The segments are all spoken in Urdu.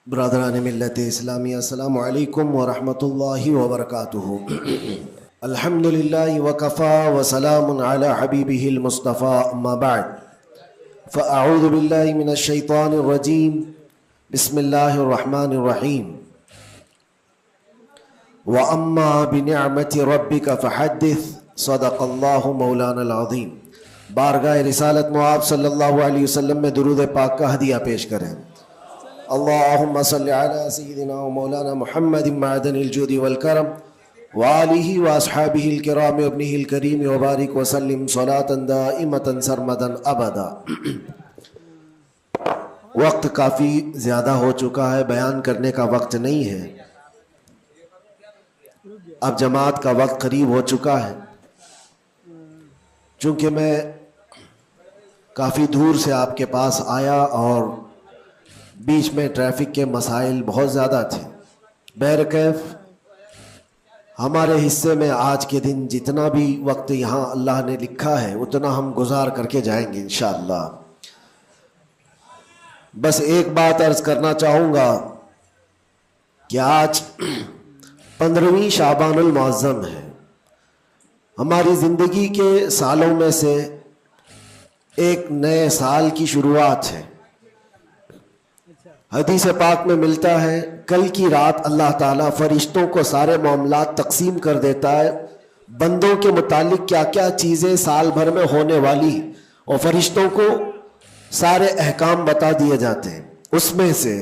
برادران ملت اسلامی السلام علیکم ورحمۃ اللہ وبرکاتہ۔ الحمدللہ وکفا وسلام علی حبیبہ المصطفیٰ اما بعد فاعوذ باللہ من الشیطان الرجیم بسم اللہ الرحمن الرحیم۔ واما بنعمت ربک فحدث صدق اللہ مولانا العظیم۔ بارگاہ رسالت معاب صلی اللہ علیہ وسلم میں درود پاک کا ہدیہ پیش کریں۔ اللہم صلی علی سیدنا و مولانا محمد معدن الجود والکرم وآلہ واصحابہ الکرام وابنہ الکریم وبارک وسلم صلاة دائمة سرمدا ابدا۔ وقت کافی زیادہ ہو چکا ہے، بیان کرنے کا وقت نہیں ہے، اب جماعت کا وقت قریب ہو چکا ہے۔ چونکہ میں کافی دور سے آپ کے پاس آیا اور بیچ میں ٹریفک کے مسائل بہت زیادہ تھے، بہرکیف ہمارے حصے میں آج کے دن جتنا بھی وقت یہاں اللہ نے لکھا ہے اتنا ہم گزار کر کے جائیں گے انشاءاللہ۔ بس ایک بات عرض کرنا چاہوں گا کہ آج 15ویں شعبان المعظم ہے، ہماری زندگی کے سالوں میں سے ایک نئے سال کی شروعات ہے۔ حدیث پاک میں ملتا ہے کل کی رات اللہ تعالیٰ فرشتوں کو سارے معاملات تقسیم کر دیتا ہے، بندوں کے متعلق کیا کیا چیزیں سال بھر میں ہونے والی، اور فرشتوں کو سارے احکام بتا دیے جاتے ہیں۔ اس میں سے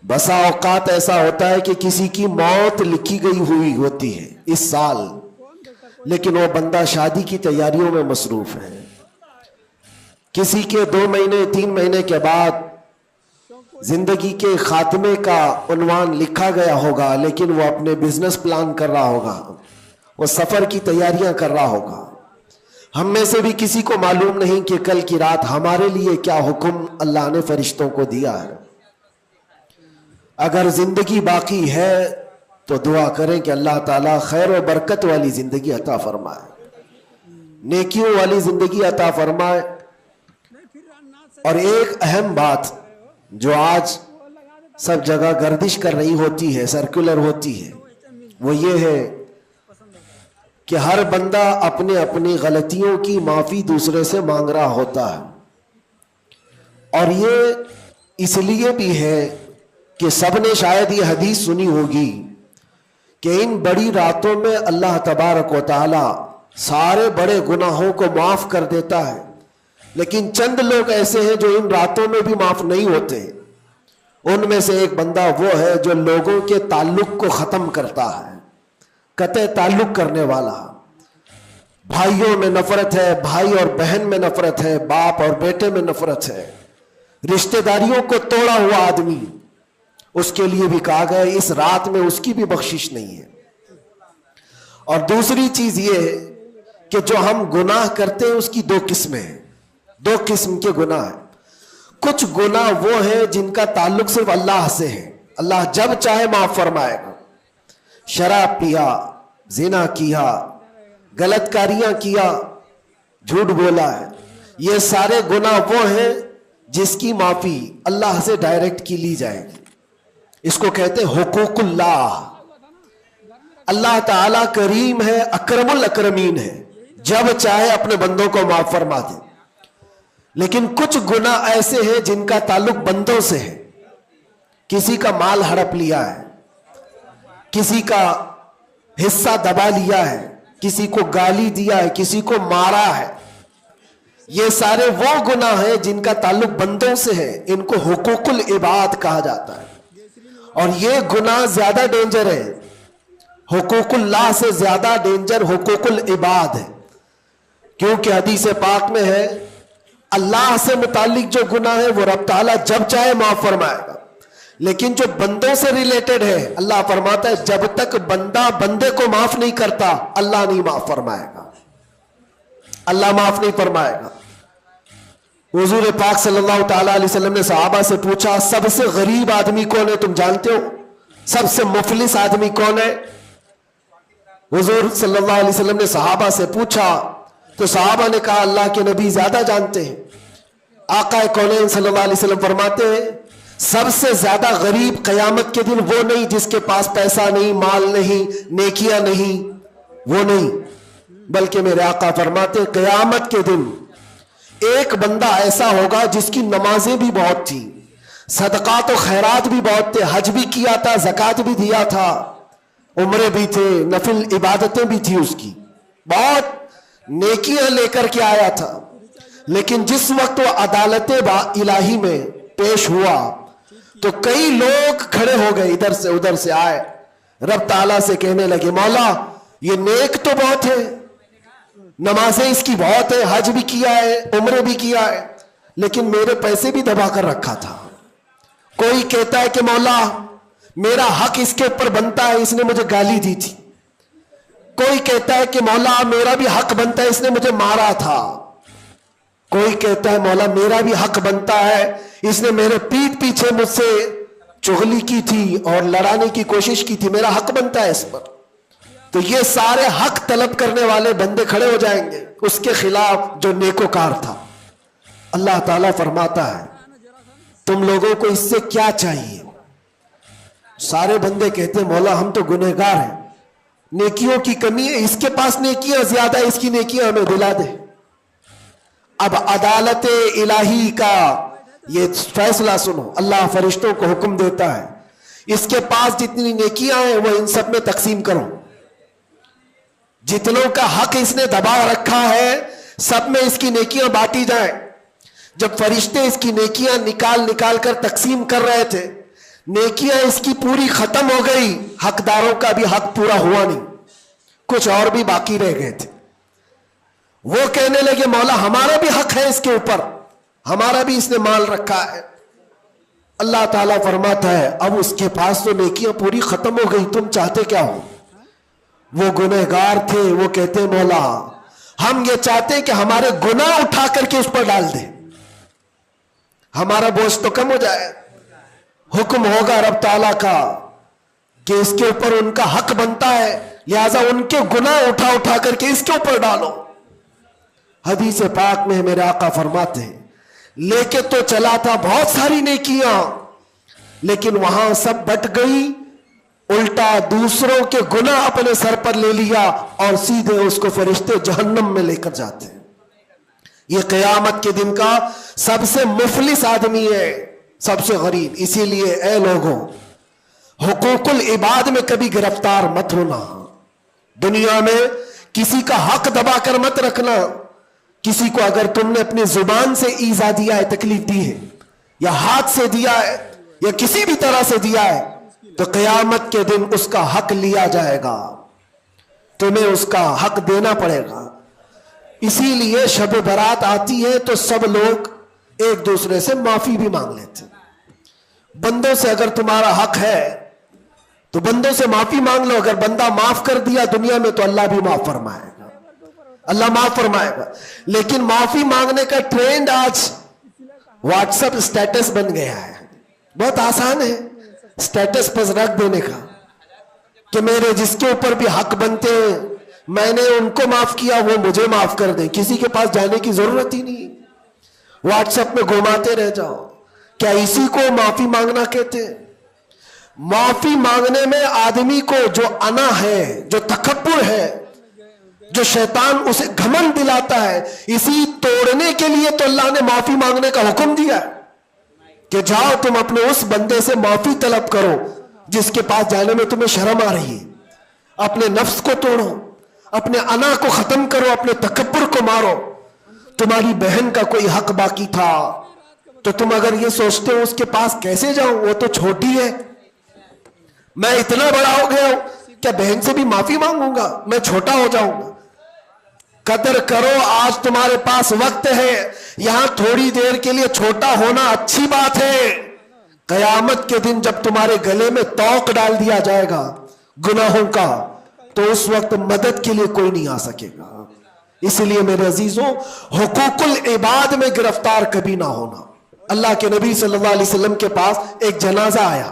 بسا اوقات ایسا ہوتا ہے کہ کسی کی موت لکھی گئی ہوئی ہوتی ہے اس سال، لیکن وہ بندہ شادی کی تیاریوں میں مصروف ہے۔ کسی کے 2 مہینے 3 مہینے کے بعد زندگی کے خاتمے کا عنوان لکھا گیا ہوگا، لیکن وہ اپنے بزنس پلان کر رہا ہوگا، وہ سفر کی تیاریاں کر رہا ہوگا۔ ہم میں سے بھی کسی کو معلوم نہیں کہ کل کی رات ہمارے لیے کیا حکم اللہ نے فرشتوں کو دیا ہے۔ اگر زندگی باقی ہے تو دعا کریں کہ اللہ تعالیٰ خیر و برکت والی زندگی عطا فرمائے، نیکیوں والی زندگی عطا فرمائے۔ اور ایک اہم بات جو آج سب جگہ گردش کر رہی ہوتی ہے، سرکولر ہوتی ہے، وہ یہ ہے کہ ہر بندہ اپنے اپنی غلطیوں کی معافی دوسرے سے مانگ رہا ہوتا ہے۔ اور یہ اس لیے بھی ہے کہ سب نے شاید یہ حدیث سنی ہوگی کہ ان بڑی راتوں میں اللہ تبارک و تعالی سارے بڑے گناہوں کو معاف کر دیتا ہے، لیکن چند لوگ ایسے ہیں جو ان راتوں میں بھی معاف نہیں ہوتے۔ ان میں سے ایک بندہ وہ ہے جو لوگوں کے تعلق کو ختم کرتا ہے، قطع تعلق کرنے والا۔ بھائیوں میں نفرت ہے، بھائی اور بہن میں نفرت ہے، باپ اور بیٹے میں نفرت ہے، رشتہ داریوں کو توڑا ہوا آدمی، اس کے لیے بھی کہا گیا اس رات میں اس کی بھی بخشش نہیں ہے۔ اور دوسری چیز یہ ہے کہ جو ہم گناہ کرتے ہیں اس کی 2 قسمیں ہیں، 2 قسم کے گناہ ہیں۔ کچھ گناہ وہ ہیں جن کا تعلق صرف اللہ سے ہے، اللہ جب چاہے معاف فرمائے گا۔ شراب پیا، زنا کیا، غلط کاریاں کیا، جھوٹ بولا ہے، یہ سارے گناہ وہ ہیں جس کی معافی اللہ سے ڈائریکٹ کی لی جائے گی۔ اس کو کہتے ہیں حقوق اللہ۔ اللہ تعالیٰ کریم ہے، اکرم الاکرمین ہے، جب چاہے اپنے بندوں کو معاف فرما دے۔ لیکن کچھ گناہ ایسے ہیں جن کا تعلق بندوں سے ہے، کسی کا مال ہڑپ لیا ہے، کسی کا حصہ دبا لیا ہے، کسی کو گالی دیا ہے، کسی کو مارا ہے، یہ سارے وہ گناہ ہیں جن کا تعلق بندوں سے ہے، ان کو حقوق العباد کہا جاتا ہے۔ اور یہ گناہ زیادہ ڈینجر ہے، حقوق اللہ سے زیادہ ڈینجر حقوق العباد ہے، کیونکہ حدیث پاک میں ہے اللہ سے متعلق جو گناہ ہے وہ رب تعالیٰ جب چاہے معاف فرمائے گا، لیکن جو بندوں سے ریلیٹڈ ہے اللہ فرماتا ہے جب تک بندہ بندے کو معاف نہیں کرتا اللہ نہیں معاف فرمائے گا، اللہ معاف نہیں فرمائے گا۔ حضور پاک صلی اللہ تعالیٰ علیہ وسلم نے صحابہ سے پوچھا سب سے غریب آدمی کون ہے، تم جانتے ہو سب سے مفلس آدمی کون ہے؟ حضور صلی اللہ علیہ وسلم نے صحابہ سے پوچھا تو صحابہ نے کہا اللہ کے نبی زیادہ جانتے ہیں۔ آقا کونین صلی اللہ علیہ وسلم فرماتے ہیں سب سے زیادہ غریب قیامت کے دن وہ نہیں جس کے پاس پیسہ نہیں، مال نہیں، نیکیاں نہیں، وہ نہیں، بلکہ میرے آقا فرماتے قیامت کے دن ایک بندہ ایسا ہوگا جس کی نمازیں بھی بہت تھی، صدقات و خیرات بھی بہت تھے، حج بھی کیا تھا، زکوٰۃ بھی دیا تھا، عمرے بھی تھے، نفل عبادتیں بھی تھی، اس کی بہت نیکیاں لے کر کے آیا تھا، لیکن جس وقت وہ عدالت الہی میں پیش ہوا تو کئی لوگ کھڑے ہو گئے، ادھر سے ادھر سے آئے، رب تعالیٰ سے کہنے لگے مولا یہ نیک تو بہت ہے، نمازیں اس کی بہت ہے، حج بھی کیا ہے، عمرے بھی کیا ہے، لیکن میرے پیسے بھی دبا کر رکھا تھا۔ کوئی کہتا ہے کہ مولا میرا حق اس کے اوپر بنتا ہے، اس نے مجھے گالی دی تھی، کوئی کہتا ہے کہ مولا میرا بھی حق بنتا ہے، اس نے مجھے مارا تھا، کوئی کہتا ہے مولا میرا بھی حق بنتا ہے، اس نے میرے پیٹھ پیچھے مجھ سے چغلی کی تھی اور لڑانے کی کوشش کی تھی، میرا حق بنتا ہے اس پر۔ تو یہ سارے حق طلب کرنے والے بندے کھڑے ہو جائیں گے اس کے خلاف جو نیکوکار تھا۔ اللہ تعالیٰ فرماتا ہے تم لوگوں کو اس سے کیا چاہیے؟ سارے بندے کہتے ہیں مولا ہم تو گنہگار ہیں، نیکیوں کی کمی ہے، اس کے پاس نیکیاں زیادہ ہے، اس کی نیکیاں ہمیں دلا دے۔ اب عدالت الہی کا یہ فیصلہ سنو، اللہ فرشتوں کو حکم دیتا ہے اس کے پاس جتنی نیکیاں ہیں وہ ان سب میں تقسیم کرو، جتنوں کا حق اس نے دبا رکھا ہے سب میں اس کی نیکیاں بانٹی جائیں۔ جب فرشتے اس کی نیکیاں نکال کر تقسیم کر رہے تھے، نیکیاں اس کی پوری ختم ہو گئی، حقداروں کا بھی حق پورا ہوا نہیں، کچھ اور بھی باقی رہ گئے تھے۔ وہ کہنے لگے مولا ہمارا بھی حق ہے اس کے اوپر، ہمارا بھی اس نے مال رکھا ہے۔ اللہ تعالیٰ فرماتا ہے اب اس کے پاس تو نیکیاں پوری ختم ہو گئی، تم چاہتے کیا ہو؟ وہ گنہگار تھے، وہ کہتے مولا ہم یہ چاہتے ہیں کہ ہمارے گناہ اٹھا کر کے اس پر ڈال دے، ہمارا بوجھ تو کم ہو جائے۔ حکم ہوگا رب تعالیٰ کا کہ اس کے اوپر ان کا حق بنتا ہے، لہذا ان کے گناہ اٹھا کر کے اس کے اوپر ڈالو۔ حدیث پاک میں میرے آقا فرماتے ہیں لے کے تو چلا تھا بہت ساری نیکیاں، لیکن وہاں سب بٹ گئی، الٹا دوسروں کے گناہ اپنے سر پر لے لیا اور سیدھے اس کو فرشتے جہنم میں لے کر جاتے ہیں۔ یہ قیامت کے دن کا سب سے مفلس آدمی ہے، سب سے غریب۔ اسی لیے اے لوگوں حقوق العباد میں کبھی گرفتار مت ہونا، دنیا میں کسی کا حق دبا کر مت رکھنا۔ کسی کو اگر تم نے اپنی زبان سے ایذا دیا ہے، تکلیف دی ہے، یا ہاتھ سے دیا ہے، یا کسی بھی طرح سے دیا ہے، تو قیامت کے دن اس کا حق لیا جائے گا، تمہیں اس کا حق دینا پڑے گا۔ اسی لیے شب برات آتی ہے تو سب لوگ ایک دوسرے سے معافی بھی مانگ لیتے ہیں۔ بندوں سے اگر تمہارا حق ہے تو بندوں سے معافی مانگ لو، اگر بندہ معاف کر دیا دنیا میں تو اللہ بھی معاف فرمائے گا، اللہ معاف فرمائے گا۔ لیکن معافی مانگنے کا ٹرینڈ آج واٹس ایپ اسٹیٹس بن گیا ہے، بہت آسان ہے اسٹیٹس پر رکھ دینے کا کہ میرے جس کے اوپر بھی حق بنتے ہیں میں نے ان کو معاف کیا، وہ مجھے معاف کر دیں، کسی کے پاس جانے کی ضرورت ہی نہیں، واٹس ایپ میں گھماتے رہ جاؤ۔ کیا اسی کو معافی مانگنا کہتے ہیں؟ معافی مانگنے میں آدمی کو جو انا ہے، جو تکبر ہے، جو شیطان اسے گھمنڈ دلاتا ہے، اسی توڑنے کے لیے تو اللہ نے معافی مانگنے کا حکم دیا ہے کہ جاؤ تم اپنے اس بندے سے معافی طلب کرو جس کے پاس جانے میں تمہیں شرم آ رہی ہے۔ اپنے نفس کو توڑو، اپنے انا کو ختم کرو، اپنے تکبر کو مارو۔ تمہاری بہن کا کوئی حق باقی تھا تو تم اگر یہ سوچتے ہو اس کے پاس کیسے جاؤں، وہ تو چھوٹی ہے، میں اتنا بڑا ہو گیا ہوں، کیا بہن سے بھی معافی مانگوں گا، میں چھوٹا ہو جاؤں گا؟ قدر کرو، آج تمہارے پاس وقت ہے، یہاں تھوڑی دیر کے لیے چھوٹا ہونا اچھی بات ہے۔ قیامت کے دن جب تمہارے گلے میں توق ڈال دیا جائے گا گناہوں کا تو اس وقت مدد کے لیے کوئی نہیں آ سکے گا۔ اس لیے میرے عزیزوں حقوق العباد میں گرفتار کبھی نہ ہونا۔ اللہ کے نبی صلی اللہ علیہ وسلم کے پاس ایک جنازہ آیا،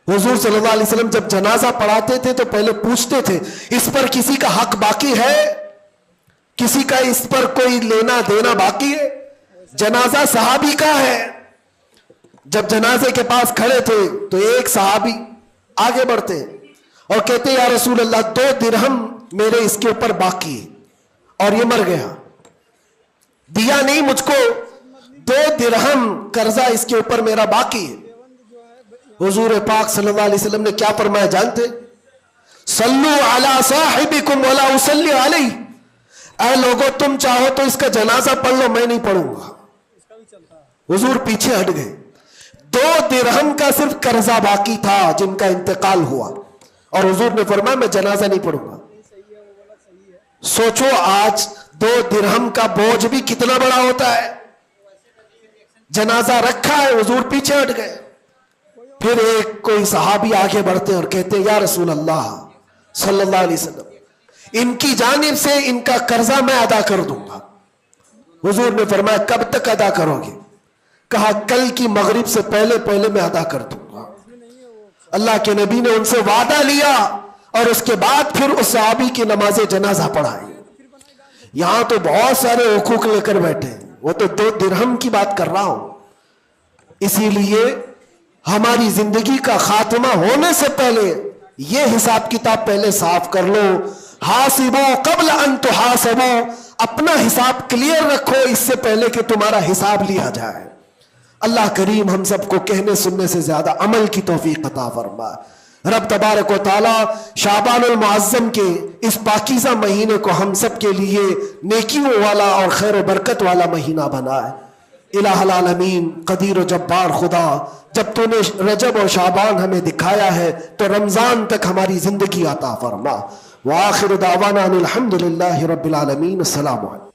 حضور صلی اللہ علیہ وسلم جب جنازہ پڑھاتے تھے تو پہلے پوچھتے تھے اس پر کسی کا حق باقی ہے، کسی کا اس پر کوئی لینا دینا باقی ہے؟ جنازہ صحابی کا ہے، جب جنازے کے پاس کھڑے تھے تو ایک صحابی آگے بڑھتے اور کہتے یا رسول اللہ 2 درہم میرے اس کے اوپر باقی ہے اور یہ مر گیا, دیا نہیں مجھ کو, 2 درہم قرضہ اس کے اوپر میرا باقی ہے. حضور پاک صلی اللہ علیہ وسلم نے کیا فرمایا جانتے؟ صلو علی صاحبکم ولا اصلی علیہ, اے لوگو تم چاہو تو اس کا جنازہ پڑھ لو, میں نہیں پڑھوں گا. حضور پیچھے ہٹ گئے. 2 درہم کا صرف قرضہ باقی تھا جن کا انتقال ہوا, اور حضور نے فرمایا میں جنازہ نہیں پڑھوں گا. سوچو آج 2 درہم کا بوجھ بھی کتنا بڑا ہوتا ہے. جنازہ رکھا ہے, حضور پیچھے ہٹ گئے. پھر ایک کوئی صحابی آگے بڑھتے اور کہتے یا رسول اللہ صلی اللہ علیہ وسلم, ان کی جانب سے ان کا قرضہ میں ادا کر دوں گا. حضور نے فرمایا کب تک ادا کرو گے؟ کہا کل کی مغرب سے پہلے میں ادا کر دوں گا. اللہ کے نبی نے ان سے وعدہ لیا اور اس کے بعد پھر اس صحابی کی نماز جنازہ پڑھائی. یہاں تو بہت سارے حقوق لے کر بیٹھے ہیں, وہ تو 2 درہم کی بات کر رہا ہوں. اسی لیے ہماری زندگی کا خاتمہ ہونے سے پہلے یہ حساب کتاب پہلے صاف کر لو. حاسبو قبل ان تحاسبو, اپنا حساب کلیئر رکھو اس سے پہلے کہ تمہارا حساب لیا جائے. اللہ کریم ہم سب کو کہنے سننے سے زیادہ عمل کی توفیق عطا فرمائے. رب تبارک و تعالی شعبان المعظم کے اس پاکیزہ مہینے کو ہم سب کے لیے نیکیوں والا اور خیر و برکت والا مہینہ بنائے. الہ العالمین قدیر و جبار خدا, جب تو نے رجب اور شعبان ہمیں دکھایا ہے تو رمضان تک ہماری زندگی عطا فرما. وآخر دعوانا الحمدللہ رب العالمین. السلام علیکم.